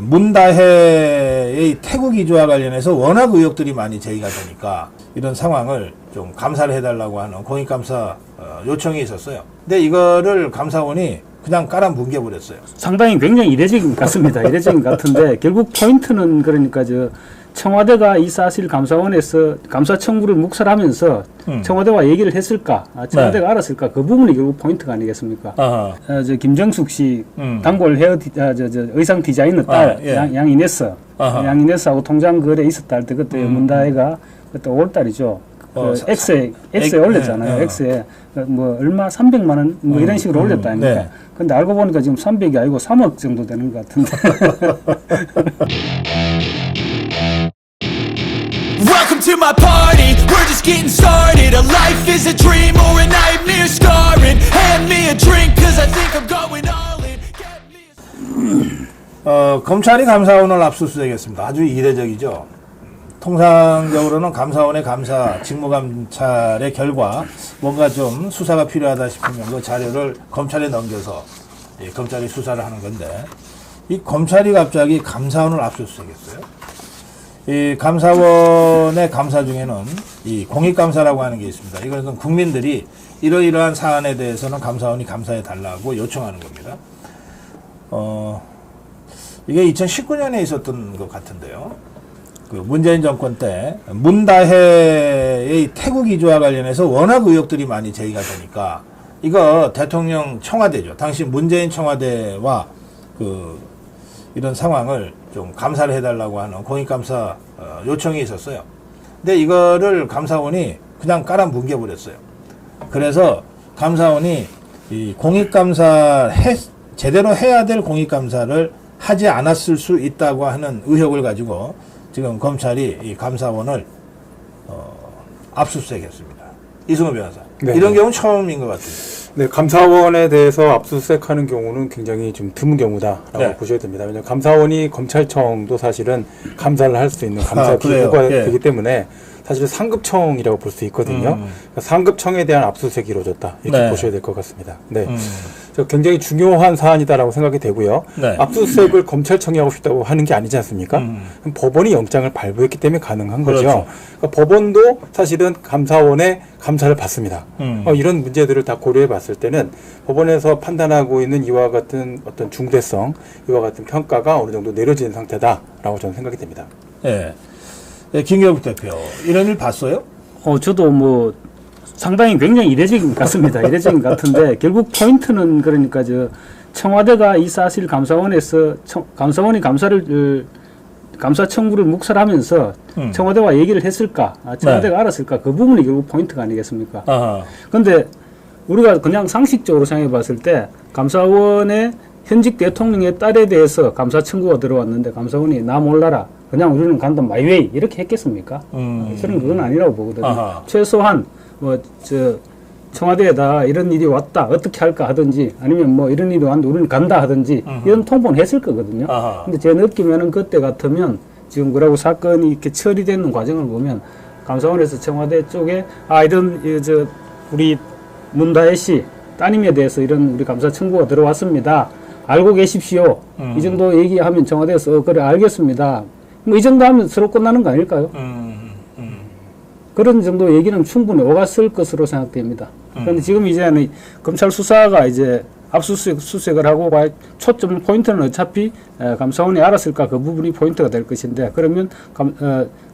문다혜의 태국 이주와 관련해서 워낙 의혹들이 많이 제기가 되니까 이런 상황을 좀 감사를 해달라고 하는 공익감사 요청이 있었어요. 근데 이거를 감사원이 그냥 깔아뭉개버렸어요. 상당히 굉장히 이례적인 것 같습니다. 이례적인 것 같은데 결국 포인트는 그러니까 청와대가 이 사실 감사원에서 감사 청구를 묵살하면서 청와대와 얘기를 했을까, 청와대가 알았을까, 그 부분이 결국 포인트가 아니겠습니까? 김정숙 씨 단골 의상 디자이너 딸 양이네스하고 통장 거래 있었다 할 때 그때 문다혜가 그때 5월달이죠. X에 올렸잖아요. X에 뭐 얼마 300만 원 뭐 이런 식으로 올렸다 아닙니까? 네. 근데 알고 보니까 지금 300이 아니고 3억 정도 되는 것 같은데. Welcome to my party, we're just getting started. A life is a dream or a nightmare scarring. Hand me a drink cause I think I'm going all in. Get me a... 검찰이 감사원을 압수수색했습니다. 아주 이례적이죠. 통상적으로는 감사원의 감사, 직무감찰의 결과 뭔가 좀 수사가 필요하다 싶으면 그 자료를 검찰에 넘겨서 검찰이 수사를 하는 건데 이 검찰이 갑자기 감사원을 압수수색했어요. 이 감사원의 감사 중에는 이 공익감사라고 하는 게 있습니다. 이것은 국민들이 이러이러한 사안에 대해서는 감사원이 감사해 달라고 요청하는 겁니다. 이게 2019년에 있었던 것 같은데요. 그 문재인 정권 때 문다혜의 태국 이주와 관련해서 워낙 의혹들이 많이 제기가 되니까 이거 대통령 청와대죠. 당시 문재인 청와대와 이런 상황을 좀 감사를 해달라고 하는 공익감사 요청이 있었어요. 근데 이거를 감사원이 그냥 깔아뭉개버렸어요. 그래서 감사원이 이 공익감사 제대로 해야 될 공익감사를 하지 않았을 수 있다고 하는 의혹을 가지고 지금 검찰이 이 감사원을 압수수색했습니다. 이승우 변호사. 네. 이런 경우는 처음인 것 같아요. 네, 감사원에 대해서 압수수색하는 경우는 굉장히 좀 드문 경우다라고 네. 보셔야 됩니다. 왜냐하면 감사원이 검찰청도 사실은 감사를 할 수 있는 감사 기구가 되기 때문에 사실은 상급청이라고 볼 수 있거든요. 그러니까 상급청에 대한 압수수색이 이루어졌다 이렇게 보셔야 될 것 같습니다. 네, 굉장히 중요한 사안이다라고 생각이 되고요. 네. 압수수색을 검찰청이 하고 싶다고 하는 게 아니지 않습니까? 법원이 영장을 발부했기 때문에 가능한 거죠. 그렇죠. 그러니까 법원도 사실은 감사원의 감사를 받습니다. 이런 문제들을 다 고려해 봤을 때는 법원에서 판단하고 있는 이와 같은 어떤 중대성, 이와 같은 평가가 어느 정도 내려진 상태다라고 저는 생각이 됩니다. 네. 네, 김경국 대표, 이런 일 봤어요? 저도 뭐 상당히 굉장히 이례적인 것 같습니다. 이례적인 것 같은데 결국 포인트는 그러니까 청와대가 이 사실 감사원에서 감사원이 감사 청구를 묵살하면서 청와대와 얘기를 했을까, 청와대가 알았을까, 그 부분이 결국 포인트가 아니겠습니까? 그런데 우리가 그냥 상식적으로 생각해 봤을 때 감사원의 현직 대통령의 딸에 대해서 감사 청구가 들어왔는데 감사원이 나 몰라라, 그냥 우리는 간다 마이웨이 이렇게 했겠습니까? 저는 그건 아니라고 보거든요. 최소한 청와대에다 이런 일이 왔다 어떻게 할까 하든지 아니면 뭐 이런 일이 왔는데 우리는 간다 하든지 이런 통보는 했을 거거든요. 근데 제 느낌에는 그때 같으면 지금 그러고 사건이 이렇게 처리되는 과정을 보면 감사원에서 청와대 쪽에 이런 우리 문다혜 씨 따님에 대해서 이런 우리 감사 청구가 들어왔습니다. 알고 계십시오. 이 정도 얘기하면 청와대에서 그래 알겠습니다. 뭐 이 정도 하면 서로 끝나는 거 아닐까요? 그런 정도 얘기는 충분히 오갔을 것으로 생각됩니다. 그런데 지금 이제는 검찰 수사가 이제 압수수색을 하고 초점 포인트는 어차피 감사원이 알았을까 그 부분이 포인트가 될 것인데 그러면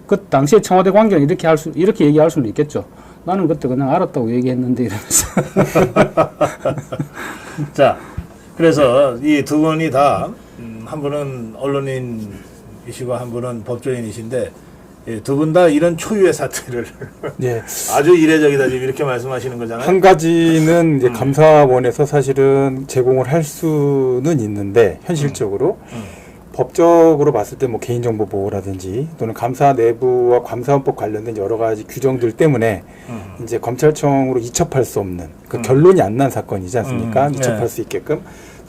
그 당시에 청와대 관계는 이렇게 얘기할 수는 있겠죠. 나는 그때 그냥 알았다고 얘기했는데 이러면서. 자, 그래서 이 두 분이 다 한 분은 언론인이시고 한 분은 법조인이신데 두 분 다 이런 초유의 사태를 네. 아주 이례적이다 지금 이렇게 말씀하시는 거잖아요. 한 가지는 이제 감사원에서 사실은 제공을 할 수는 있는데 현실적으로 법적으로 봤을 때 뭐 개인정보 보호라든지 또는 감사 내부와 감사원법 관련된 여러 가지 규정들 때문에 이제 검찰청으로 이첩할 수 없는 그 결론이 안 난 사건이지 않습니까? 이첩할 수 있게끔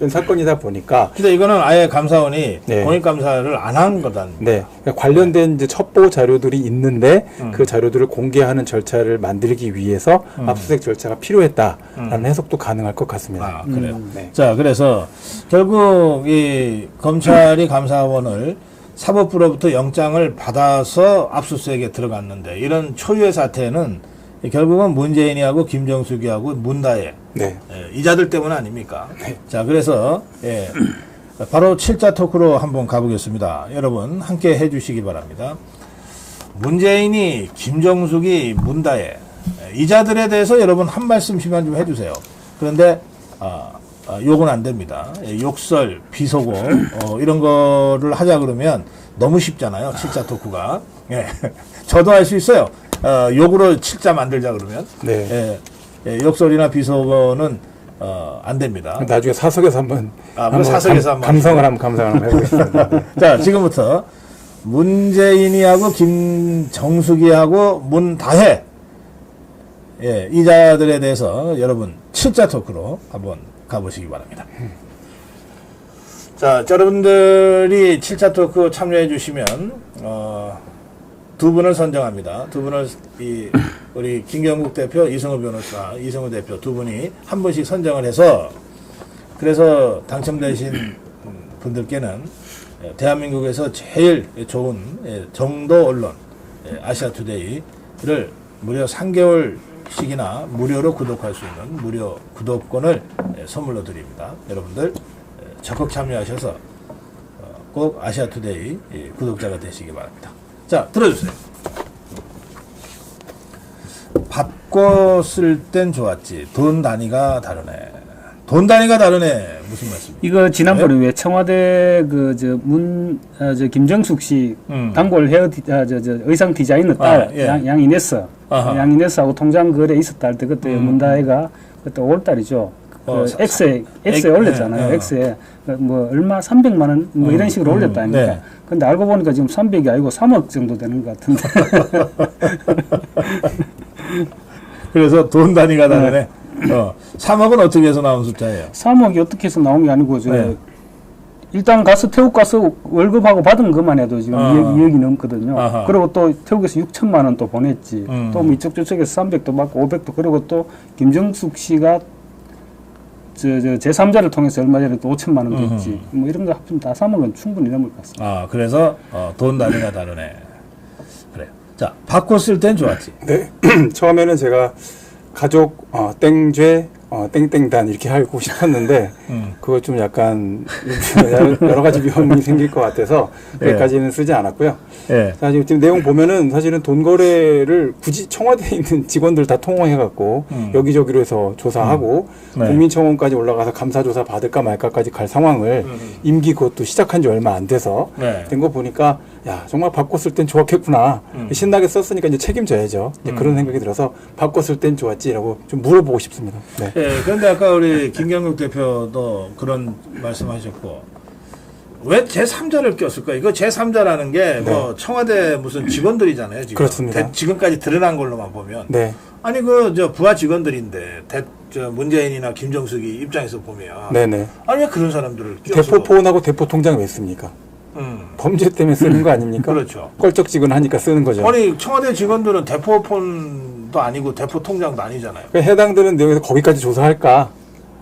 사건이다 보니까. 근데 이거는 아예 감사원이 네. 공익감사를 안 한 거다. 네. 그러니까 관련된 이제 첩보 자료들이 있는데 그 자료들을 공개하는 절차를 만들기 위해서 압수수색 절차가 필요했다라는 해석도 가능할 것 같습니다. 아, 그래요. 네. 자, 그래서 결국 이 검찰이 감사원을 사법부로부터 영장을 받아서 압수수색에 들어갔는데 이런 초유의 사태는 결국은 문재인이하고 김정숙이하고 문다혜 네. 이자들 때문 아닙니까? 자, 그래서 바로 7자 토크로 한번 가보겠습니다. 여러분 함께 해주시기 바랍니다. 문재인이, 김정숙이, 문다혜 이자들에 대해서 여러분 한 말씀씩만 좀 해주세요. 그런데 욕은 안 됩니다. 욕설, 비속어 이런 거를 하자 그러면 너무 쉽잖아요. 7자 토크가. 예. 저도 할 수 있어요. 욕으로 7자 만들자 그러면. 네. 욕설이나 비속어는 안 됩니다. 나중에 사석에서 한번 사석에서 한번 감성을 한번 해보겠습니다. 네. 자, 지금부터 문재인이하고 김정숙이하고 문다혜 이자들에 대해서 여러분 7자 토크로 한번 가보시기 바랍니다. 자, 여러분들이 7차 토크 참여해 주시면 두 분을 선정합니다. 두 분을 우리 김경국 대표, 이성우 변호사, 이성우 대표 두 분이 한 분씩 선정을 해서 그래서 당첨되신 분들께는 대한민국에서 제일 좋은 정도 언론 아시아투데이를 무려 3개월씩이나 무료로 구독할 수 있는 무료 구독권을 선물로 드립니다. 여러분들 적극 참여하셔서 꼭 아시아투데이 구독자가 되시기 바랍니다. 자, 들어주세요. 바꿔 쓸 땐 좋았지. 돈 단위가 다르네. 돈 단위가 다르네. 무슨 말씀이에요? 이거 지난번에 왜 청와대 김정숙 씨 단골 의상 디자이너 딸 양이네스 양이네스하고 통장 거래 있었다 할 때 그때 문다혜가 그때 5월달이죠. X에 올렸잖아요. X에 뭐 얼마 300만 원 뭐 이런 식으로 올렸다 아닙니까? 네. 근데 알고 보니까 지금 300이 아니고 3억 정도 되는 것 같은데. 그래서 돈 단위가 다르네. 3억은 어떻게 해서 나온 숫자예요? 3억이 어떻게 해서 나온 게 아니고 네. 일단 태국 가서 월급하고 받은 것만 해도 지금 2억이 넘거든요. 아하. 그리고 또 태국에서 6천만 원 또 보냈지. 또 뭐 이쪽 저쪽에서 300도 받고 500도 그리고 또 김정숙 씨가 제3자를 통해서 얼마 전에 또 5천만 원도 했지. 뭐 이런 거 합치면 다 3억은 충분히 넘을 것 같습니다. 아, 그래서 돈 단위가 다르네. 그래요. 자, 바꿔 쓸 땐 좋았지. 네. 처음에는 제가 가족 땡죄 땡땡단 이렇게 하고 싶었는데 그거 좀 약간 여러 가지 위험이 생길 것 같아서 여기까지는 쓰지 않았고요. 예. 사실 지금 내용 보면은 사실은 돈 거래를 굳이 청와대에 있는 직원들 다 통화해갖고 여기저기로 해서 조사하고 네. 국민청원까지 올라가서 감사조사 받을까 말까까지 갈 상황을 임기 그것도 시작한 지 얼마 안 돼서 네. 된 거 보니까 야 정말 바꿨을 땐 좋았겠구나. 신나게 썼으니까 이제 책임져야죠. 이제 그런 생각이 들어서 바꿨을 땐 좋았지라고 좀 물어보고 싶습니다. 네. 예, 그런데 아까 우리 김경국 대표도 그런 말씀하셨고 왜 제3자를 꼈을까? 이거 제3자라는 게 뭐 청와대 무슨 직원들이잖아요. 지금. 그렇습니다. 지금까지 드러난 걸로만 보면. 네. 아니 부하 직원들인데 문재인이나 김정숙이 입장에서 보면. 네네. 아니 왜 그런 사람들을 껴서. 대포폰하고 대포통장 왜 씁니까? 범죄 때문에 쓰는 거 아닙니까? 그렇죠. 껄쩍지근하니까 쓰는 거죠. 아니 청와대 직원들은 대포폰도 아니고 대포통장도 아니잖아요. 그러니까 해당되는 내용에서 거기까지 조사할까?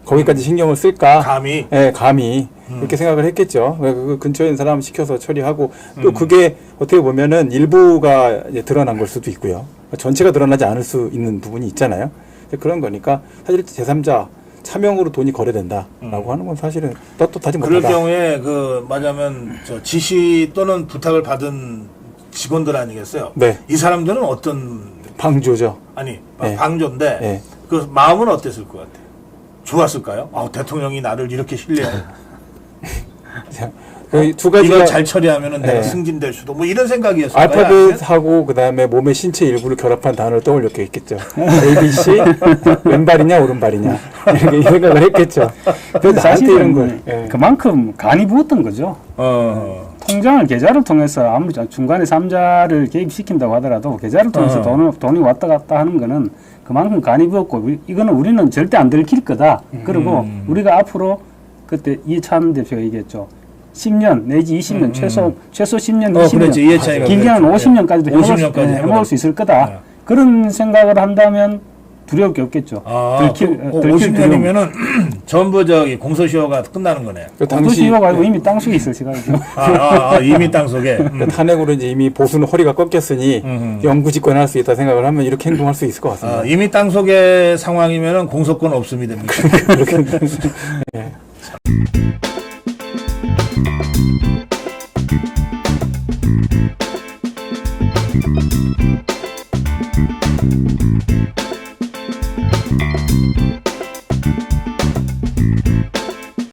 거기까지 신경을 쓸까? 감히. 네, 감히. 이렇게 생각을 했겠죠. 그 근처에 있는 사람 시켜서 처리하고 또 그게 어떻게 보면은 일부가 이제 드러난 걸 수도 있고요. 전체가 드러나지 않을 수 있는 부분이 있잖아요. 그런 거니까 사실 제3자 차명으로 돈이 거래된다라고 하는 건 사실은 떳떳하지 못하다. 그럴 경우에 말하자면 지시 또는 부탁을 받은 직원들 아니겠어요? 네. 이 사람들은 어떤 방조죠. 아니 네. 방조인데 네. 그 마음은 어땠을 것 같아요? 좋았을까요? 대통령이 나를 이렇게 신뢰해. 그 두 가지가 이걸 잘 처리하면은 내가 네. 승진될 수도 뭐 이런 생각이었을까요? 알파벳하고 그다음에 몸의 신체 일부를 결합한 단어를 떠올렸겠죠. ABC 왼발이냐 오른발이냐 이렇게 이 생각을 했겠죠. 그래서 나한테 이런 걸 그만큼 간이 부었던 거죠. 통장을 계좌를 통해서 아무리 중간에 3자를 개입시킨다고 하더라도 계좌를 통해서 돈이 왔다 갔다 하는 거는 그만큼 간이 부었고 이거는 우리는 절대 안 들킬 거다. 그리고 우리가 앞으로 그때 이해찬 대표가 얘기했죠. 10년 내지 20년 최소 10년, 20년. 그렇지. 이해찬이가 길게는 그랬죠. 50년까지도 50년까지 해먹을 수 있을 거다. 네. 그런 생각을 한다면 두려울 게 없겠죠. 들킬 50년이면은 전부 저기 공소시효가 끝나는 거네요. 공소시효가 아니고 이미 땅속에 있을 시간이죠. 이미 땅 속에. 탄핵으로 이제 이미 보수는 허리가 꺾였으니 영구 집권할 수 있다 생각을 하면 이렇게 행동할 수 있을 것 같습니다. 이미 땅 속의 상황이면은 공소권 없음이 됩니다. 네.